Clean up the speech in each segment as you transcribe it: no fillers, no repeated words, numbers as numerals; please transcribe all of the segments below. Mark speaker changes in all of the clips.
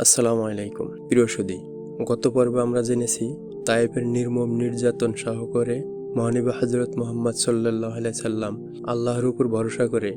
Speaker 1: আসসালামু আলাইকুম প্রিয় সুধী, গত পর্বে আমরা জেনেছি তায়েফের নির্মম নির্যাতন সহ করে মহানবী হযরত মুহাম্মদ সাল্লাল্লাহু আলাইহি সাল্লাম আল্লাহর উপর ভরসা করে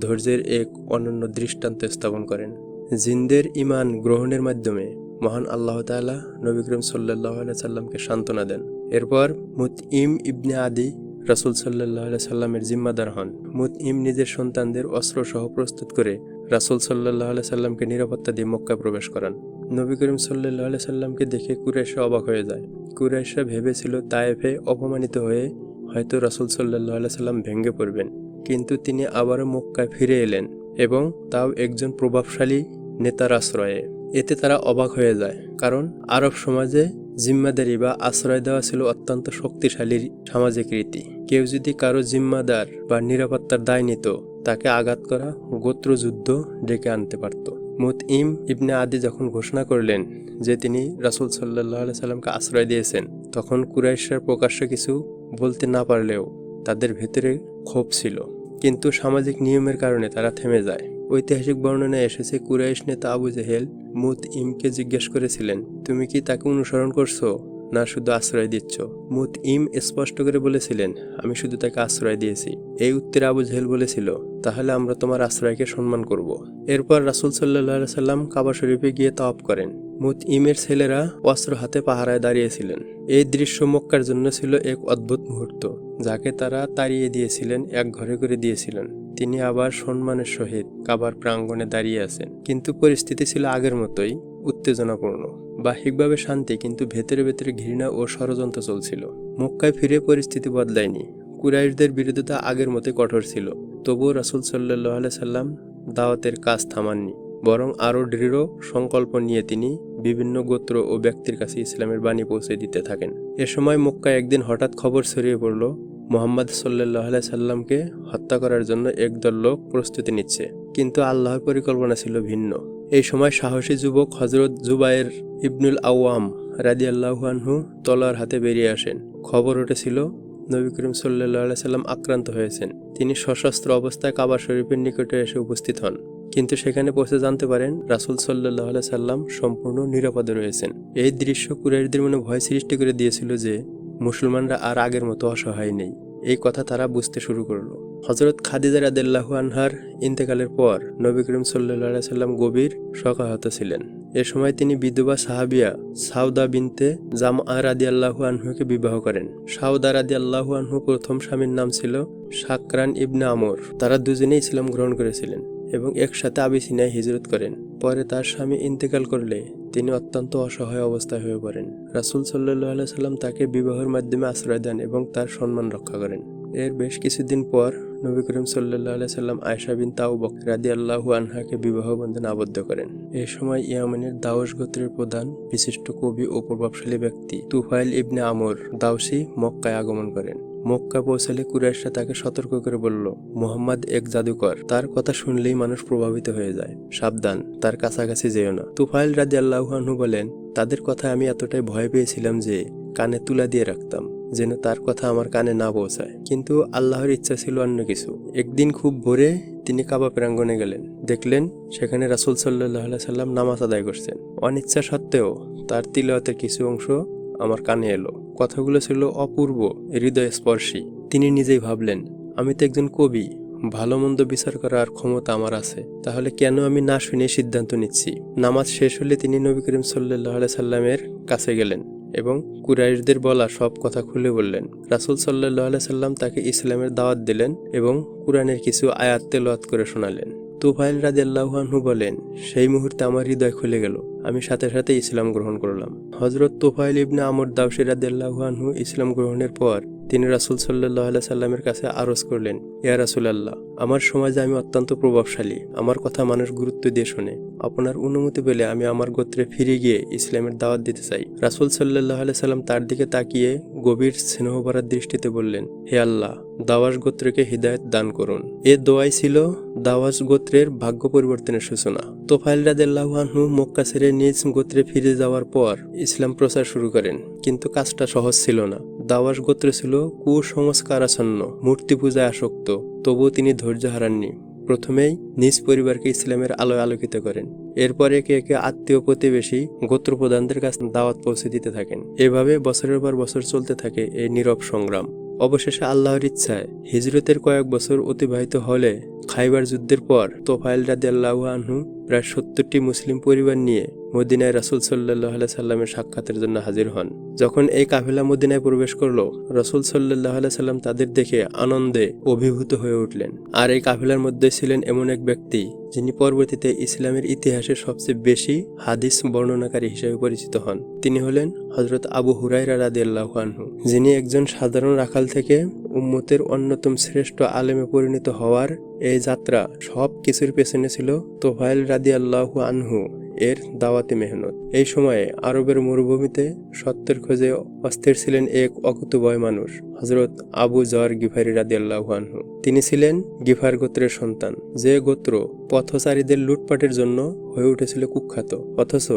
Speaker 1: ধৈর্যের এক অনন্য দৃষ্টান্ত স্থাপন করেন। জিনদের ঈমান গ্রহণের মাধ্যমে মহান আল্লাহ তাআলা নবী করিম সাল্লাল্লাহু আলাইহি সাল্লামকে সান্ত্বনা দেন। এরপর মুতঈম ইবনে আদি রাসূল সাল্লাল্লাহু আলাইহি সাল্লামের জিম্মাদার হন। মুতঈম নিজের সন্তানদের অস্ত্র সহ প্রস্তুত করে রাসূল সাল্লাল্লাহু আলাইহি সাল্লামকে নিরাপত্তা দিয়ে মক্কায় প্রবেশ করান। নবী করিম সাল্লাল্লাহু আলাইহি সাল্লামকে দেখে কুরাইশরা অবাক হয়ে যায়। কুরাইশরা ভেবেছিল তায়েফে অপমানিত হয়ে হয়তো রাসূল সাল্লাল্লাহু আলাইহি সাল্লাম ভেঙে পড়বেন, কিন্তু তিনি আবারও মক্কায় ফিরে এলেন এবং তাও একজন প্রভাবশালী নেতার আশ্রয়ে। এতে তারা অবাক হয়ে যায়, কারণ আরব সমাজে জিম্মাদারি বা আশ্রয় দেওয়া ছিল অত্যন্ত শক্তিশালী সামাজিক রীতি। কেউ যদি কারো জিম্মাদার বা নিরাপত্তার দায় নিত, তাকে আঘাত করা গোত্রযুদ্ধ ডেকে আনতে পারত। মুতঈম ইবনে আদি যখন ঘোষণা করলেন যে তিনি রাসূল সাল্লাল্লাহু আলাইহি সাল্লামকে আশ্রয় দিয়েছেন, তখন কুরাইশরা প্রকাশ্যে কিছু বলতে না পারলেও তাদের ভেতরে ক্ষোভ ছিল, কিন্তু সামাজিক নিয়মের কারণে তারা থেমে যায়। ঐতিহাসিক বর্ণনায় এসেছে, কুরাইশ নেতা আবু জেহেল মুতঈমকে জিজ্ঞেস করেছিলেন, তুমি কি তাকে অনুসরণ করছো না শুধু আশ্রয় দিচ্ছ? মুতঈম স্পষ্ট করে বলেছিলেন, আমি শুধু তাকে আশ্রয় দিয়েছি। এই উত্তরে আবু জেহেল বলেছিল, তাহলে আমরা তোমার আশ্রয়কে সম্মান করব। এরপর রাসূল সাল্লাল্লাহু আলাইহি সাল্লাম কাবা শরীফে গিয়ে তাওয়াফ করেন। মুতঈমের ছেলেরা অস্ত্র হাতে পাহারায় দাঁড়িয়েছিলেন। এই দৃশ্য মক্কার জন্য ছিল এক অদ্ভুত মুহূর্ত। যাকে তারা তাড়িয়ে দিয়েছিলেন, এক ঘরে করে দিয়েছিলেন, তিনি আবার সম্মানের সহিত কাবার প্রাঙ্গণে দাঁড়িয়ে আছেন। কিন্তু পরিস্থিতি ছিল আগের মতোই উত্তেজনাপূর্ণ। বাহ্যিকভাবে শান্তি, কিন্তু ভেতরে ভেতরে ঘৃণা ও ষড়যন্ত্র চলছিল। মক্কায় ফিরে পরিস্থিতি বদলায়নি। কুরাইশদের বিরোধিতা আগের মতো কঠোর ছিল। তবুও রাসূল সাল্লাল্লাহু আলাইহি সাল্লাম দাওয়াতের কাজ থামাননি, বরং আরও দৃঢ় সংকল্প নিয়ে তিনি বিভিন্ন গোত্র ও ব্যক্তির কাছে ইসলামের বাণী পৌঁছে দিতে থাকেন। এ সময় মক্কায় একদিন হঠাৎ খবর ছড়িয়ে পড়ল, মুহাম্মদ সাল্লাল্লাহু আলাইহি সাল্লামকে হত্যা করার জন্য একদল লোক প্রস্তুতি নিচ্ছে। কিন্তু আল্লাহর পরিকল্পনা ছিল ভিন্ন। এই সময় সাহসী যুবক হযরত জুবায়ের ইবনুল আওয়াম রাদিয়াল্লাহু আনহু তলোয়ার হাতে বেরিয়ে আসেন। খবর উঠেছিল নবী করিম সাল্লাল্লাহু আলাইহি সাল্লাম আক্রান্ত হয়েছেন। তিনি সশস্ত্র অবস্থায় কাবা শরীফের নিকটে এসে উপস্থিত হন, কিন্তু সেখানে পৌঁছে জানতে পারেন রাসূল সাল্লাল্লাহু আলাইহি সাল্লাম সম্পূর্ণ নিরাপদে রয়েছেন। এই দৃশ্য কুরাইশদের মনে ভয় সৃষ্টি করে দিয়েছিল যে মুসলমানরা আর আগের মতো অসহায় নেই। এই কথা তারা বুঝতে শুরু করলো। হযরত খাদিজা রাদিয়াল্লাহু আনহার ইন্তেকালের পর নবী করিম সাল্লাল্লাহু আলাইহি সাল্লাম গভীর শোকাহত ছিলেন। এ সময় তিনি বিধবা সাহাবিয়া সাউদা বিনতে জামআ রাদিয়াল্লাহু আনহুকে বিবাহ করেন। সাউদা রাদিয়াল্লাহু আনহু প্রথম স্বামীর নাম ছিল শাকরান ইবনে আমর। তারা দুজনেই ইসলাম গ্রহণ করেছিলেন এবং একসাথে আবিসিনিয়ায় হিজরত করেন। পরে তার স্বামী ইন্তেকাল করলে তিনি অত্যন্ত অসহায় অবস্থায় হয়ে পড়েন। রাসূল সাল্লাল্লাহু আলাইহি সাল্লাম তাকে বিবাহের মাধ্যমে আশ্রয় দেন এবং তার সম্মান রক্ষা করেন। এর বেশ কিছুদিন পর নবী করিম সাল্লাল্লাহু আলাইহি সাল্লাম আয়েশা বিনতে আবু বকর রাদিয়াল্লাহু আনহাকে বিবাহ বন্ধনে আবদ্ধ করেন। এই সময় ইয়ামানের দাউস গোত্রের প্রধান বিশিষ্ট কবি ও প্রভাবশালী ব্যক্তি তুফাইল ইবনে আমর দাউসি মক্কায় আগমন করেন। মক্কা পৌঁছালে কুরাইশরা তাকে সতর্ক করে বলল, মুহাম্মদ এক জাদুকর, তার কথা শুনলেই মানুষ প্রভাবিত হয়ে যায়, সাবধান, তার কাছাকাছি যেও না। তুফাইল রাদিয়াল্লাহু আনহু বলেন, তাদের কথায় আমি এতটাই ভয় পেয়েছিলাম যে কানে তুলা দিয়ে রাখতাম, যেন তার কথা আমার কানে না পৌঁছায়। কিন্তু আল্লাহর ইচ্ছা ছিল অন্য কিছু। একদিন খুব ভোরে তিনি কাবা প্রাঙ্গণে গেলেন। দেখলেন সেখানে রাসূল সাল্লাল্লাহু আলাইহি সাল্লাম নামাজ আদায় করছেন। অনিচ্ছা সত্ত্বেও তার তিলাওয়াতের কিছু অংশ আমার কানে এলো। কথাগুলো ছিল অপূর্ব, হৃদয়স্পর্শী। তিনি নিজেই ভাবলেন, আমি তো একজন কবি, ভালো মন্দ বিচার করার ক্ষমতা আমার আছে, তাহলে কেন আমি না শুনে সিদ্ধান্ত নিচ্ছি? নামাজ শেষ হলে তিনি নবী করিম সাল্লাল্লাহু আলাইহি সাল্লামের কাছে গেলেন এবং কুরাইশদের বলা সব কথা খুলে বললেন। রাসূল সাল্লাল্লাহু আলাইহি সাল্লাম তাকে ইসলামের দাওয়াত দিলেন এবং কুরআনের কিছু আয়াত তেলাওয়াত করে শোনালেন। তুফাইল রাদিয়াল্লাহু আনহু বলেন, সেই মুহূর্তে আমার হৃদয় খুলে গেল। আমি সাথে সাথে ইসলাম গ্রহণ করলাম। হযরত তুফাইল ইবনে আমর দাউসি রাদিয়াল্লাহু আনহু ইসলাম গ্রহণের পর তিনি রাসূল সাল্লাল্লাহু আলাইহি সাল্লামের কাছে আরজ করলেন, ইয়া রাসূলুল্লাহ, আমার সমাজে আমি অত্যন্ত প্রভাবশালী, আমার কথা মানুষ গুরুত্ব দিয়ে শোনে। আপনার অনুমতি পেলে আমি আমার গোত্রে ফিরে গিয়ে ইসলামের দাওয়াত দিতে চাই। রাসূল সাল্লাল্লাহু আলাইহি সাল্লাম তার দিকে তাকিয়ে গভীর স্নেহভরা দৃষ্টিতে বললেন, হে আল্লাহ, দাওয়াস গোত্রকে হিদায়াত দান করুন। এ দোয়াই ছিল দাওয়াস গোত্রের ভাগ্য পরিবর্তনের সূচনা। তুফাইল রাদিয়াল্লাহু আনহু মক্কা ছেড়ে নিজ গোত্রে ফিরে যাওয়ার পর ইসলাম প্রচার শুরু করেন, কিন্তু কাজটা সহজ ছিল না। দাওয়াস গোত্র ছিল কুসংস্কারাচ্ছন্ন, মূর্তি পূজায় আসক্ত। তবুও তিনি ধৈর্য হারাননি প্রথমেই নিজ পরিবারকে ইসলামের আলোয় আলোকিত করেন। এরপর একে একে আত্মীয় প্রতিবেশী গোত্রপ্রধানদের কাছে দাওয়াত পৌঁছে দিতে থাকেন। এভাবে বছরের পর বছর চলতে থাকে এই নীরব সংগ্রাম। অবশেষে আল্লাহর ইচ্ছায় হিজরতের কয়েক বছর অতিবাহিত হলে খাইবার যুদ্ধের পর তোফাইল রাদিয়াল্লাহু আনহু প্রায় 70টি মুসলিম পরিবার নিয়ে মদিনায় রাসূল সাল্লাল্লাহু আলাইহি সাল্লামের সাক্ষাতের জন্য হাজির হন। যখন এই কাফেলা মদিনায় প্রবেশ করলো, রাসূল সাল্লাল্লাহু আলাইহি সাল্লাম তাদের দেখে আনন্দে অভিভূত হয়ে উঠলেন। আর এই কাফেলার মধ্যে ছিলেন এমন এক ব্যক্তি যিনি পরবর্তীতে ইসলামের ইতিহাসে সবচেয়ে বেশি হাদিস বর্ণনাকারী হিসেবে পরিচিত হন। তিনি হলেন হযরত আবু হুরায়রা রাদিয়াল্লাহু আনহু, যিনি একজন সাধারণ রাখাল থেকে উম্মতের অন্যতম শ্রেষ্ঠ আলেমে পরিণত হওয়ার এই যাত্রা সব কিছুর পেছনে ছিল তোফাইল রাদিয়াল্লাহু আনহু এর দাওয়াতি মেহনত। এই সময়ে আরবের মরুভূমিতে সত্যের খোঁজে অস্থির ছিলেন এক অকুতোভয় মানুষ, হযরত আবু যর গিফারি রাদিয়াল্লাহু আনহু। তিনি ছিলেন গিফার গোত্রের সন্তান, যে গোত্র পথচারীদের লুটপাটের জন্য হয়ে উঠেছিল কুখ্যাত। অথচ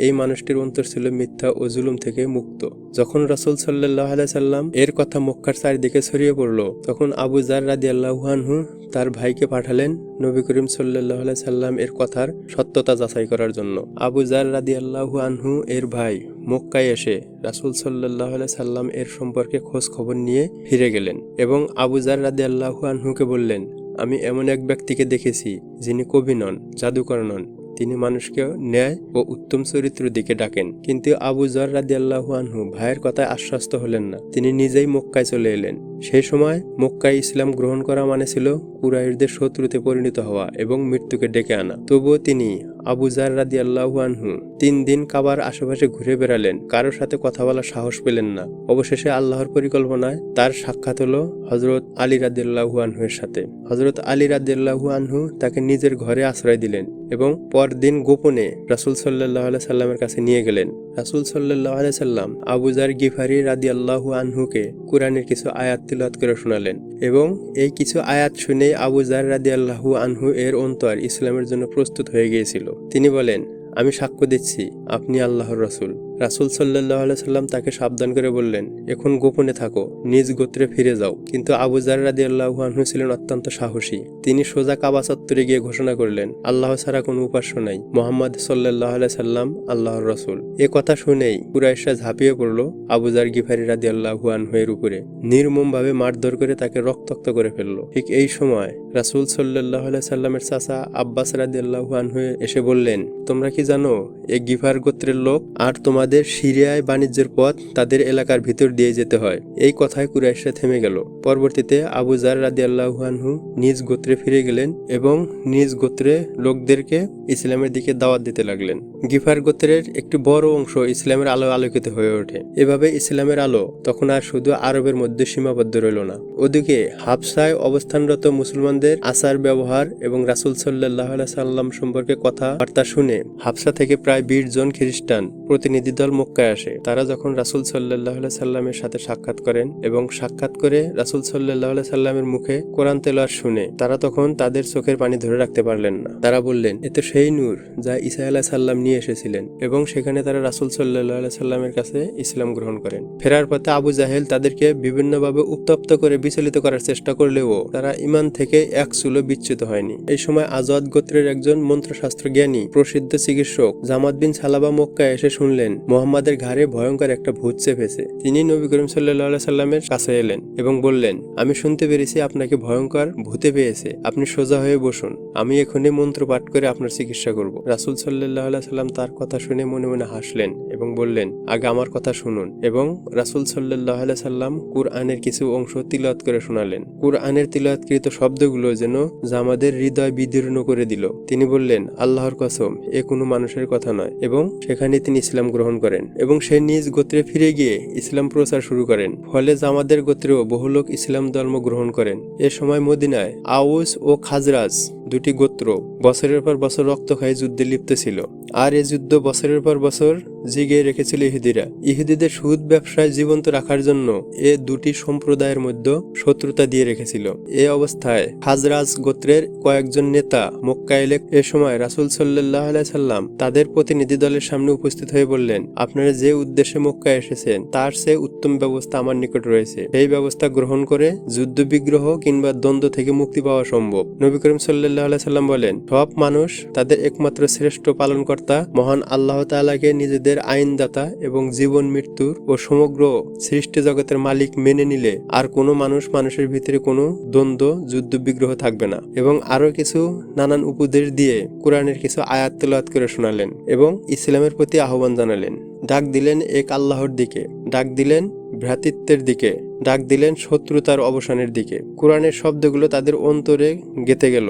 Speaker 1: এই মানুষটির অন্তর ছিল মিথ্যা ও জুলুম থেকে মুক্ত। যখন রাসূল সাল্লাল্লাহু আলাইহি সাল্লাম এর কথা মক্কার চারিদিকে ছড়িয়ে পড়ল, তখন আবু যর রাদিয়াল্লাহু আনহু তার ভাইকে পাঠালেন নবী করিম সাল্লাল্লাহু আলাইহি সাল্লাম এর কথার সত্যতা যাচাই করার জন্য। আবু যর রাদিয়াল্লাহু আনহু এর ভাই মক্কায় এসে রাসূল সাল্লাল্লাহু আলাইহি সাল্লাম এর সম্পর্কে খোঁজ খবর নিয়ে ফিরে গেলেন এবং আবু যর রাদিয়াল্লাহু আনহুকে বললেন, আমি এমন এক ব্যক্তিকে দেখেছি যিনি কবি নন, জাদুকর নন। তিনি মানুষকে ন্যায় ও উত্তম চরিত্রের দিকে ডাকেন। কিন্তু আবু যর রাদিয়াল্লাহু আনহু ভাইয়ের কথায় আশ্বস্ত হলেন না। তিনি নিজেই মক্কায় চলে এলেন। সেই সময় মক্কায় ইসলাম গ্রহণ করা মানে ছিল কুরাইশদের শত্রুতে পরিণত হওয়া এবং মৃত্যুকে ডেকে আনা। তবুও তিনি আবু যর রাদিয়াল্লাহু আনহু 3 দিন কাবার আশেপাশে ঘুরে বেড়ালেন, কারোর সাথে কথা বলার সাহস পেলেন না। অবশেষে আল্লাহর পরিকল্পনায় তার সাক্ষাৎ হলো হযরত আলী রাদিয়াল্লাহু আনহু এর সাথে। হযরত আলী রাদিয়াল্লাহু আনহু তাকে নিজের ঘরে আশ্রয় দিলেন এবং পরদিন গোপনে রাসূল সাল্লাল্লাহু আলাইহি সাল্লামের কাছে নিয়ে গেলেন। রাসূল সাল্লাল্লাহু আলাইহি সাল্লাম আবু যর গিফারি রাদিয়াল্লাহু আনহুকে কুরআনের কিছু আয়াত তিলাওয়াত করে শোনালেন এবং এই কিছু আয়াত শুনে আবু যর রাদিয়াল্লাহু আনহু এর অন্তর ইসলামের জন্য প্রস্তুত হয়ে গিয়েছিল। তিনি বলেন, আমি সাক্ষ্য দিচ্ছি আপনি আল্লাহর রাসূল। রাসূল সাল্লাল্লাহু আলাইহি সাল্লাম তাকে সাবধান করে বললেন, এখন গোপনে থাকো, নিজ গোত্রে ফিরে যাও। কিন্তু আবু যর রাদিয়াল্লাহু আনহু ছিলেন অত্যন্ত সাহসী। তিনি সোজা কাবা চত্বরে গিয়ে ঘোষণা করলেন, আল্লাহ ছাড়া কোনো উপাস্য নাই, মুহাম্মদ সাল্লাল্লাহু আলাইহি সাল্লাম আল্লাহর রাসূল। এ কথা শুনেই কুরাইশরা ঝাঁপিয়ে পড়ল আবু যর গিফারি রাদিয়াল্লাহু আনহু এর উপরে, নির্মমভাবে মারধর করে তাকে রক্তাক্ত করে ফেলল। ঠিক এই সময় রাসূল সাল্লাল্লাহু আলাইহি সাল্লামের চাচা আব্বাস রাদিয়াল্লাহু আনহু এসে বললেন, তোমরা কি জানো এই গিফার গোত্রের লোক, আর তোমাদের সিরিয়ায় বাণিজ্যের পথ তাদের এলাকার ভিতর দিয়ে যেতে হয়। এই কথায় কুরাইশরা থেমে গেল। পরবর্তীতে আবু যর রাদিয়াল্লাহু আনহু নিজ গোত্রে ফিরে গেলেন এবং নিজ গোত্রে লোকদেরকে ইসলামের দিকে দাওয়াত দিতে লাগলেন। গিফার গোত্রের একটি বড় অংশ ইসলামের আলো আলোকিত হয়ে ওঠে। এভাবে ইসলামের আলো তখন আর শুধু আরবের মধ্যে সীমাবদ্ধ রইল না। ওদিকে হাবশায় অবস্থানরত মুসলমানদের আচার ব্যবহার এবং রাসূল সাল্লাল্লাহু আলাইহি সাল্লাম সম্পর্কে কথাবার্তা শুনে হাবশা থেকে প্রায় 20 জন খ্রিস্টান প্রতিনিধি দল মক্কায় আসে। তারা যখন রাসূল সাল্লাল্লাহু আলাইহি সাল্লামের সাথে সাক্ষাৎ করেন এবং সাক্ষাৎ করে রাসূল সাল্লাল্লাহু আলাইহি সাল্লামের মুখে কোরআন তেলাওয়াত শুনে তারা তখন তাদের চোখের পানি ধরে রাখতে পারলেন না। তারা বললেন, এ তো সেই নূর যা ঈসা আলাইহিস সালাম নিয়ে এসেছিলেন। এবং সেখানে তারা রাসূল সাল্লাল্লাহু আলাইহি সাল্লামের কাছে ইসলাম গ্রহণ করেন। ফেরার পথে আবু জাহেল তাদেরকে বিভিন্নভাবে উত্তপ্ত করে বিচলিত করার চেষ্টা করলেও তারা ঈমান থেকে এক চুলো বিচ্যুত হয়নি। এই সময় আজওয়াদ গোত্রের একজন মন্ত্রশাস্ত্র জ্ঞানী প্রসিদ্ধ চিকিৎসক জামাত বিন সালাবা মক্কায় এসে শুনলেন মুহাম্মাদের ঘাড়ে ভয়ঙ্কর একটা ভূত চেপেছে। তিনি নবী করিম সাল্লাল্লাহু আলাইহি সাল্লামের কাছে এলেন এবং বললেন, আমি শুনতে পেরেছি আপনাকে ভয়ঙ্কর ভূতে পেয়েছে, আপনি সোজা হয়ে বসুন, আমি এখনই মন্ত্র পাঠ করে আপনার চিকিৎসা করব। রাসূল সাল্লাল্লাহু আলাইহি সাল্লাম তার কথা শুনে মনে মনে হাসলেন এবং বললেন, আগে আমার কথা শুনুন। এবং রাসূল সাল্লাল্লাহু আলাইহি সাল্লাম কুরআনের কিছু অংশ তিলাওয়াত করে শোনালেন। কুরআনের তিলাওয়াতকৃত শব্দগুলো যেন জামাদের হৃদয় বিদীর্ণ করে দিল। তিনি বললেন, আল্লাহর কসম, এ কোনো মানুষের কথা নয়। এবং সেখানে তিনি ইসলাম গ্রহণ করেন এবং সে নিজ গোত্রে ফিরে গিয়ে ইসলাম প্রচার শুরু করেন। ফলে জামাদের গোত্রেও বহু লোক ইসলাম ধর্ম গ্রহণ করেন। এ সময় মদিনায় আউস ও খাজরাজ দুটি গোত্র বছরের পর বছর রক্ত খায় যুদ্ধে লিপ্ত ছিল। আর এই যুদ্ধ বছরের পর বছর জিগিয়ে রেখেছিল ইহুদিরা। ইহুদিদের সুদ ব্যবসায় জীবন্ত রাখার জন্য এ দুটি সম্প্রদায়ের মধ্যে শত্রুতা দিয়ে রেখেছিল। এ অবস্থায় খাজরাজ গোত্রের কয়েকজন নেতা মক্কা এলে এ সময় রাসূল সাল্লাল্লাহু আলাইহি সাল্লাম তাদের প্রতিনিধি দলের সামনে উপস্থিত হয়ে বললেন, আপনারা যে উদ্দেশ্যে মক্কা এসেছেন তার চেয়ে উত্তম ব্যবস্থা আমার নিকট রয়েছে। এই ব্যবস্থা গ্রহণ করে যুদ্ধ বিগ্রহ কিংবা দ্বন্দ্ব থেকে মুক্তি পাওয়া সম্ভব। নবী করিম সাল্লাল্লাহু সাল্লাল্লাহু আলাইহি সাল্লাম বলেন, সব মানুষ তাদের একমাত্র শ্রেষ্ঠ পালনকর্তা মহান আল্লাহ তাআলাকে নিজেদের আইনদাতা এবং জীবন মৃত্যুর ও সমগ্র সৃষ্টি জগতের মালিক মেনে নিলে আর কোনো মানুষের ভিতরে কোনো দ্বন্দ্ব যুদ্ধ বিগ্রহ থাকবে না। এবং আরো কিছু নানান উপদেশ দিয়ে কোরআনের কিছু আয়াত তেলাওয়াত করে শোনালেন এবং ইসলামের প্রতি আহ্বান জানালেন। ডাক দিলেন এক আল্লাহর দিকে, ডাক দিলেন ভ্রাতৃত্বের দিকে, ডাক দিলেন শত্রুতার অবসানের দিকে। কোরআনের শব্দগুলো তাদের অন্তরে গেঁথে গেল।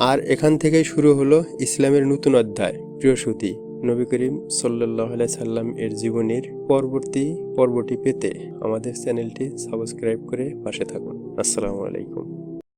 Speaker 1: আর এখান থেকেই শুরু হলো ইসলামের নতুন অধ্যায়। প্রিয় সুধী, নবী করিম সাল্লাল্লাহু আলাইহি সাল্লাম এর জীবনের পরবর্তী পর্বটি পেতে আমাদের চ্যানেলটি সাবস্ক্রাইব করে পাশে থাকুন। আসসালামু আলাইকুম।